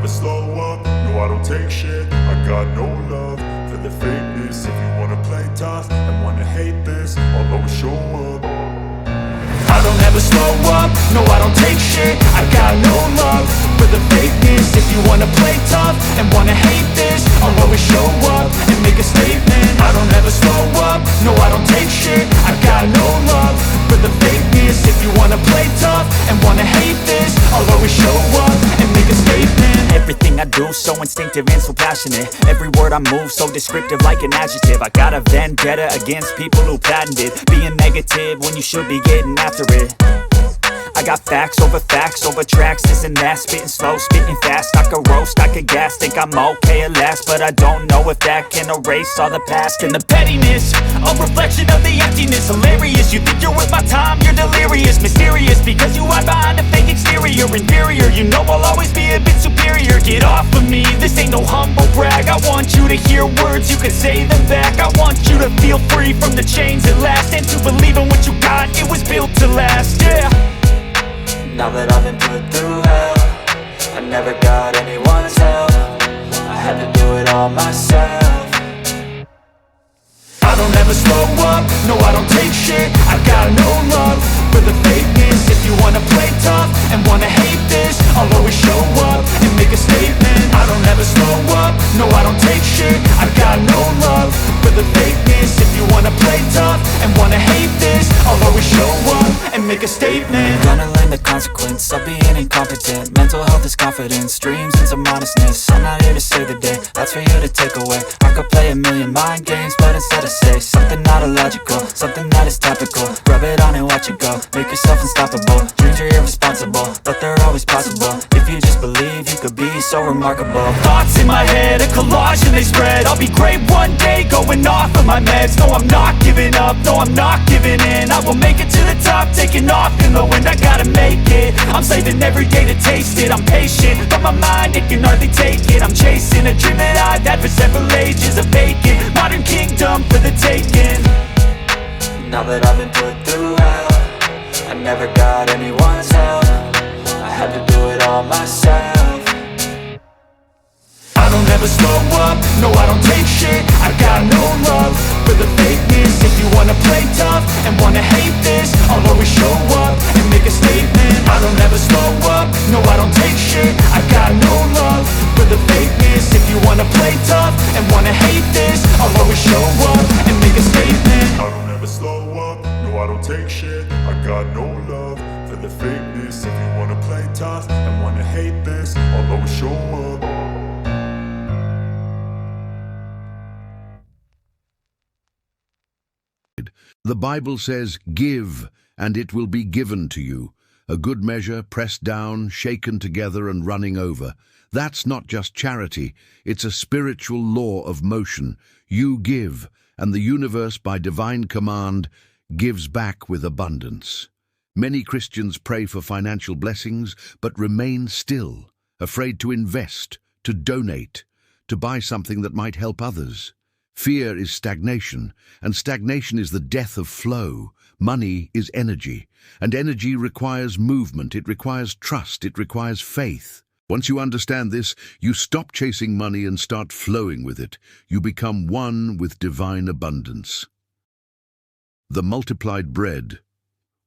slow up, no I don't take shit. I got no love for the fakeness. If you wanna play tough and wanna hate this, I'll always show up. I don't ever slow up, no I don't take shit. I got no love for the fakeness. If you wanna play tough and wanna hate this, I'll always show up and make a statement. I don't ever slow up, no I don't take shit. I got no love for the fakeness. If you wanna play tough and wanna hate this, I'll always show up and make a statement. Everything I do so instinctive and so passionate. Every word I move so descriptive like an adjective. I got a vendetta against people who patented being negative when you should be getting after it. I got facts over tracks, this and that. Spitting slow, spitting fast. I could roast, I could gas. Think I'm okay at last, but I don't know if that can erase all the past. And the pettiness, a reflection of the emptiness. Hilarious, you think you're worth my time, you're delirious. Mysterious, because you hide behind a fake exterior. Inferior, you know I'll always be a bit superior. Get off of me, this ain't no humble brag. I want you to hear words, you can say them back. I want you to feel free from the chains at last, and to believe in what you got, it was built to last, yeah. Now that I've been put through hell, I never got anyone's help. I had to do it all myself. I don't ever slow up, no I don't take shit. I got no love for the fakeness. If you wanna play tough and wanna hate this, I'll always show up and make a statement. I don't ever slow up, no I don't take shit. I got no love for the fakeness. If you wanna play tough and wanna hate this, I'll always show up and make a statement. Gonna learn the consequence of being incompetent. Mental health is confidence, dreams and some modestness. I'm not here to save the day, that's for you to take away. I could play a million mind games, but instead I say something not illogical, something that is topical. Rub it on and watch it go, make yourself unstoppable. Dreams are irresponsible, but they're always possible. If you just believe, you could be so remarkable. Thoughts in my head, a collage and they spread. I'll be great one day, going off of my meds. No, I'm not giving up, no, I'm not giving in. I will make it to the top, taking off in the wind. I gotta make it, I'm saving every day to taste it. I'm patient, but my mind, it can hardly take it. I'm chasing a dream that I've had for several ages. A vacant, modern kingdom for the taking. Now that I've been put through hell, I never got anyone's help. I had to do it all myself. I don't ever slow up, no I don't take shit. I got no love for the fakeness. If you wanna play tough and wanna hate this, I'll always show up and make a statement. I don't ever slow up, no I don't take shit. I got no love for the fakeness. If you wanna play tough and wanna hate this, I'll always show up and make a statement. I don't ever slow up, no I don't take shit. I got no love for the fakeness. If you wanna play tough and wanna hate this, I'll always show up. The Bible says, "Give, and it will be given to you. A good measure, pressed down, shaken together and running over." That's not just charity, it's a spiritual law of motion. You give, and the universe, by divine command, gives back with abundance. Many Christians pray for financial blessings, but remain still, afraid to invest, to donate, to buy something that might help others. Fear is stagnation, and stagnation is the death of flow. Money is energy, and energy requires movement, it requires trust, it requires faith. Once you understand this, you stop chasing money and start flowing with it. You become one with divine abundance. The multiplied bread.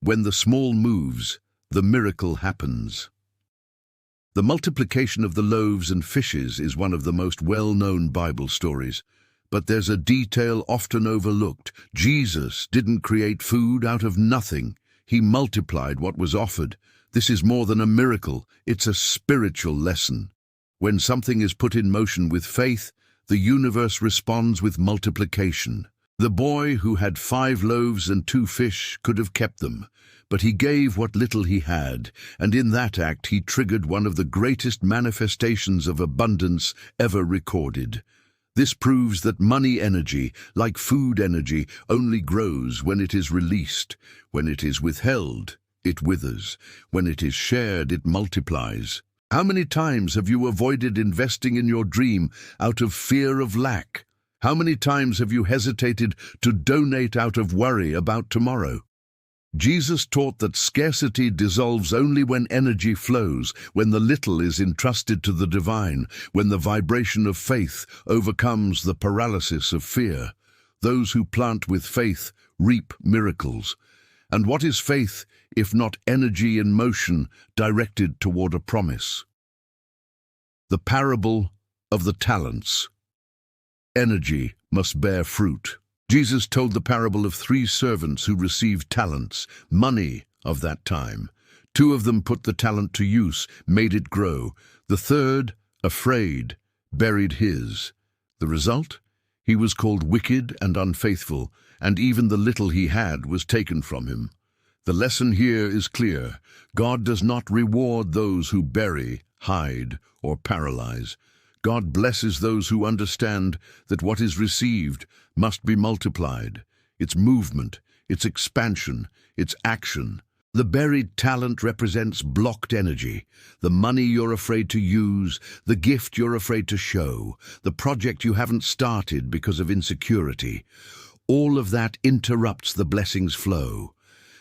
When the small moves, the miracle happens. The multiplication of the loaves and fishes is one of the most well-known Bible stories. But there's a detail often overlooked. Jesus didn't create food out of nothing. He multiplied what was offered. This is more than a miracle, it's a spiritual lesson. When something is put in motion with faith, the universe responds with multiplication. The boy who had 5 loaves and 2 fish could have kept them, but he gave what little he had, and in that act he triggered one of the greatest manifestations of abundance ever recorded. This proves that money energy, like food energy, only grows when it is released. When it is withheld, it withers. When it is shared, it multiplies. How many times have you avoided investing in your dream out of fear of lack? How many times have you hesitated to donate out of worry about tomorrow? Jesus taught that scarcity dissolves only when energy flows, when the little is entrusted to the divine, when the vibration of faith overcomes the paralysis of fear. Those who plant with faith reap miracles. And what is faith if not energy in motion directed toward a promise? The parable of the talents. Energy must bear fruit. Jesus told the parable of 3 servants who received talents, money of that time. 2 of them put the talent to use, made it grow. The third, afraid, buried his. The result? He was called wicked and unfaithful, and even the little he had was taken from him. The lesson here is clear. God does not reward those who bury, hide, or paralyze. God blesses those who understand that what is received must be multiplied. Its movement, its expansion, its action. The buried talent represents blocked energy, the money you're afraid to use, the gift you're afraid to show, the project you haven't started because of insecurity. All of that interrupts the blessing's flow.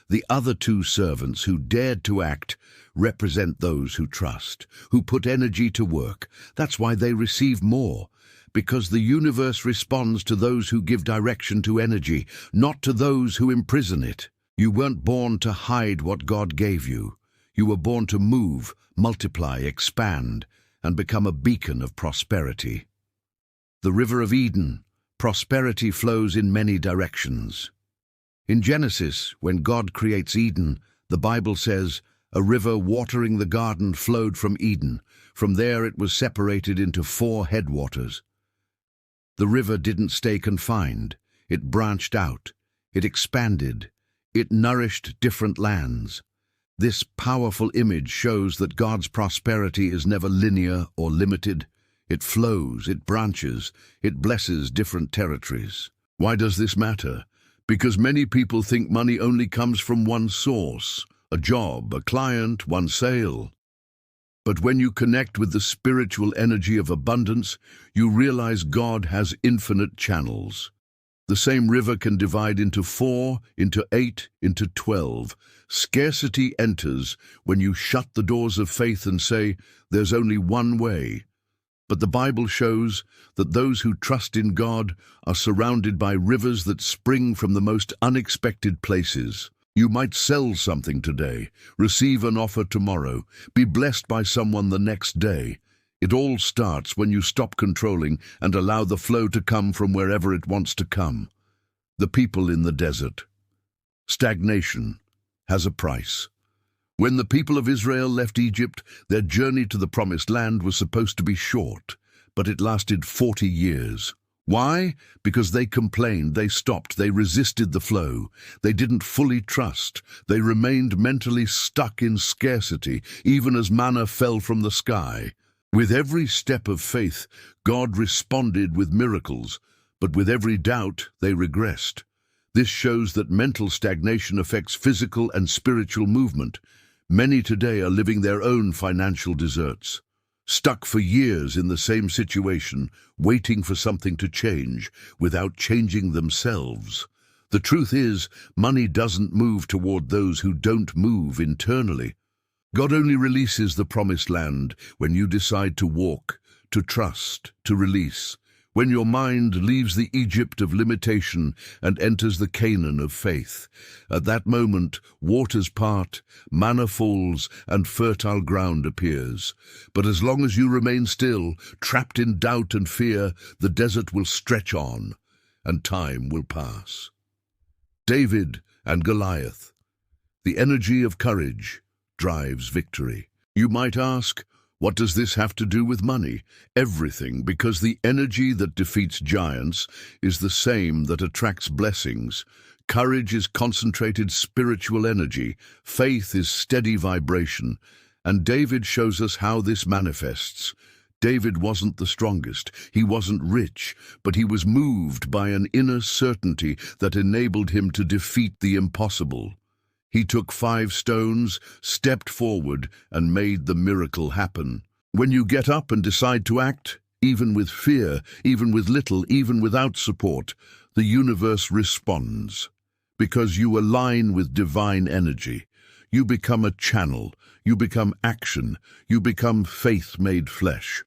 The other 2 servants who dared to act represent those who trust, who put energy to work. That's why they receive more, because the universe responds to those who give direction to energy, not to those who imprison it. You weren't born to hide what God gave you. You were born to move, multiply, expand, and become a beacon of prosperity. The River of Eden. Prosperity flows in many directions. In Genesis, when God creates Eden, the Bible says, "A river watering the garden flowed from Eden. From there it was separated into 4 headwaters." The river didn't stay confined. It branched out. It expanded. It nourished different lands. This powerful image shows that God's prosperity is never linear or limited. It flows, it branches, it blesses different territories. Why does this matter? Because many people think money only comes from one source, a job, a client, one sale. But when you connect with the spiritual energy of abundance, you realize God has infinite channels. The same river can divide into 4, into 8, into 12. Scarcity enters when you shut the doors of faith and say, "There's only one way." But the Bible shows that those who trust in God are surrounded by rivers that spring from the most unexpected places. You might sell something today, receive an offer tomorrow, be blessed by someone the next day. It all starts when you stop controlling and allow the flow to come from wherever it wants to come. The people in the desert. Stagnation has a price. When the people of Israel left Egypt, their journey to the Promised Land was supposed to be short, but it lasted 40 years. Why? Because they complained, they stopped, they resisted the flow. They didn't fully trust. They remained mentally stuck in scarcity, even as manna fell from the sky. With every step of faith, God responded with miracles, but with every doubt, they regressed. This shows that mental stagnation affects physical and spiritual movement. Many today are living their own financial deserts, stuck for years in the same situation, waiting for something to change without changing themselves. The truth is, money doesn't move toward those who don't move internally. God only releases the Promised Land when you decide to walk, to trust, to release. When your mind leaves the Egypt of limitation and enters the Canaan of faith. At that moment, waters part, manna falls, and fertile ground appears. But as long as you remain still, trapped in doubt and fear, the desert will stretch on, and time will pass. David and Goliath. The energy of courage drives victory. You might ask, what does this have to do with money? Everything, because the energy that defeats giants is the same that attracts blessings. Courage is concentrated spiritual energy. Faith is steady vibration. And David shows us how this manifests. David wasn't the strongest, he wasn't rich, but he was moved by an inner certainty that enabled him to defeat the impossible. He took 5 stones, stepped forward, and made the miracle happen. When you get up and decide to act, even with fear, even with little, even without support, the universe responds. because you align with divine energy. You become a channel, you become action, you become faith made flesh.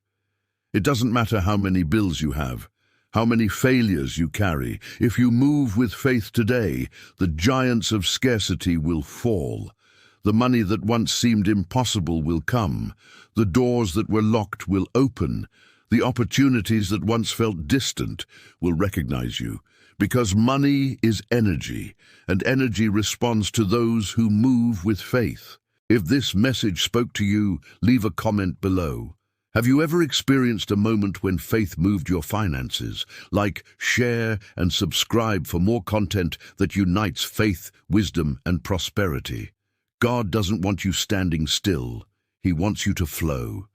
It doesn't matter how many bills you have, how many failures you carry. If you move with faith today, the giants of scarcity will fall. The money that once seemed impossible will come. The doors that were locked will open. The opportunities that once felt distant will recognize you. Because money is energy, and energy responds to those who move with faith. If this message spoke to you, leave a comment below. Have you ever experienced a moment when faith moved your finances? Like, share, and subscribe for more content that unites faith, wisdom, and prosperity. God doesn't want you standing still. He wants you to flow.